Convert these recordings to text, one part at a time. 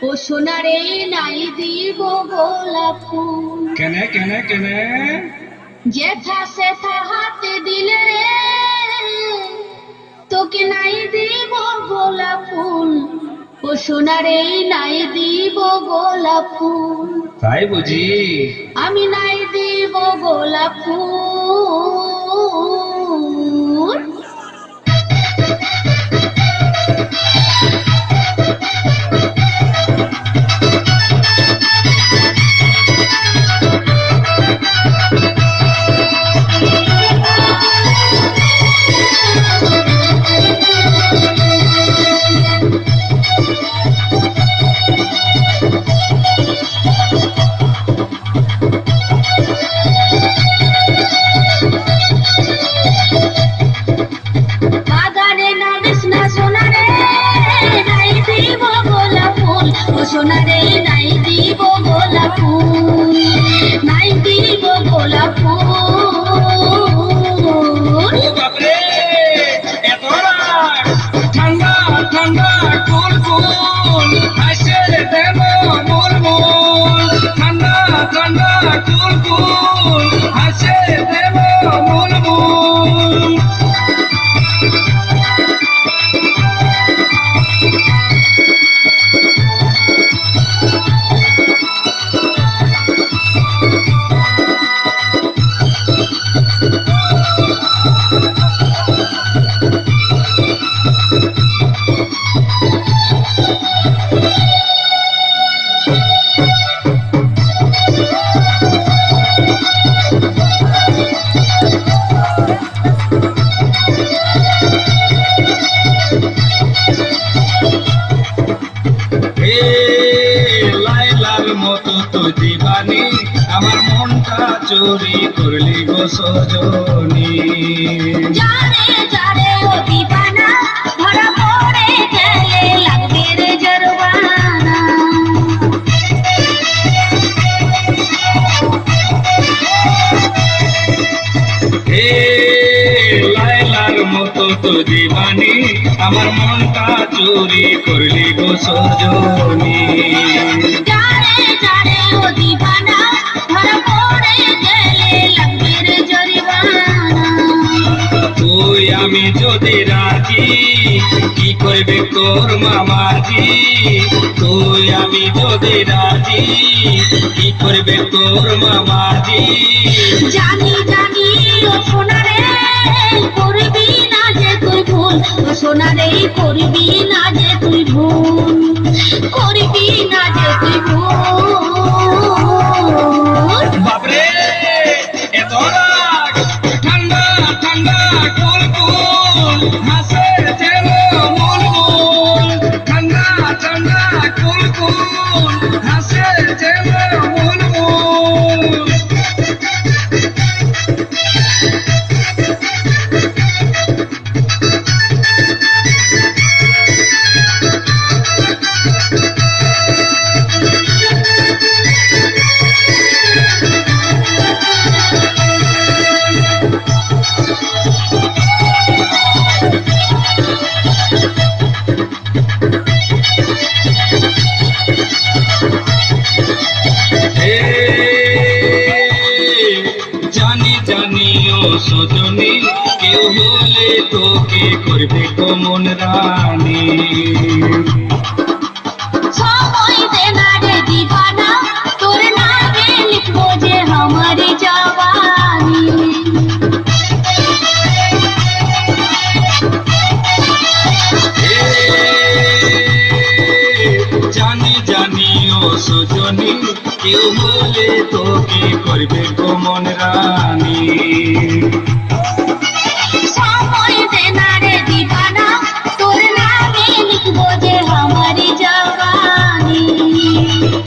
ও সোনারে নাই দিব গোলাপ ফুল। কেনে কেনে কেনে যেথা সেথা হাতে দিলে রে, তোকে নাই দিব গোলাপ ফুল। ও সোনারে নাই দিব গোলাপ ফুল। তাই বুঝি? আমি নাই দিব গোলাপ ফুল। বাগানে নামিস না সোনারে, নাই দিব গোলাপ ফুল। ও সোনারে নাই দিব গোলাপ ফুল, নাই দিব গোলাপ ফুল। ও বাপরে, এত রাগ! ঠান্ডা ঠান্ডা কুল কুল হাসে দেব মোর মন। ঠান্ডা ঠান্ডা কুল কুল হাসে দেব মোর মন। লাইলার মতো তুই দিবানি, আমার মনটা চুরি করলি গো সজনী। যারে যারে ও দিবানা, ধরা পড়ে গেলে লাগবে রে জরবানা। হে লাইলার মতো তুই দিবানি, আমার মনটা চুরি করলি গো সজনী। যারে যারে ও দিবানা, ধরা পড়ে গেলে লাগবে রে জরিমানা। তুই আমি যদি রাজি, কি করবে তোর মামাজি? তুই আমি যদি রাজি, কি করবে তোর মামাজি? জানি জানি ও সোনারে, করবি না যে তুই ভুল। ও সোনারে করবি না যে তুই ভুল, করবি না যে তুই ভুল। বাপরে, এত রাগ! ঠান্ডা ঠান্ডা কুল কুল হাসে যেন মন মন। ঠান্ডা ঠান্ডা কুল কুল হাসে যেন মন মন। হে জানি জানি ও সজনী, কেউ হলে তোকে করবে কমন রানী। সময় দে না রে দিবানা, তোর নামে লিখবো যে हमारी जवानी। হে জানি জানি ও সজনী, কেউ হলে তোকে করবে কমন রানী। সময় দে না রে দিবানা, তোর নামে লিখবো যে हमारी जवानी।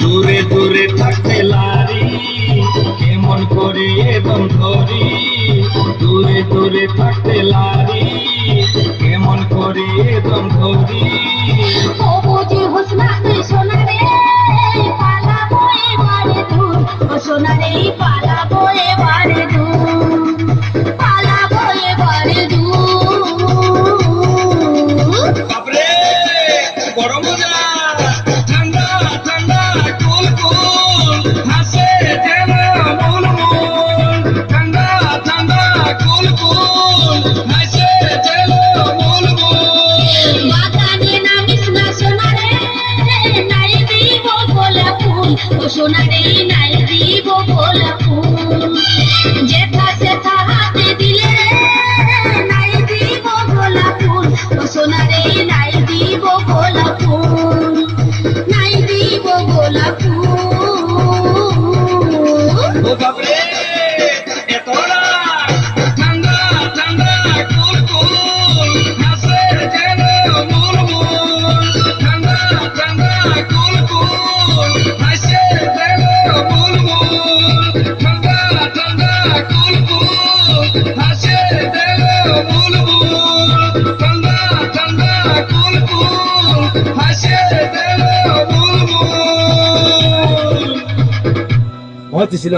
দূরে দূরে থাকতে লারি, কেমন করে দম ধরি? দূরে দূরে থাকতে লারি, কেমন করে দম ধরি? ও বুঝি হুসনা তুই সোনারে, পালাবো এবারে দূর। ও সোনারে পালাবো এবারে দূর, পালাবো হয়তো ছিল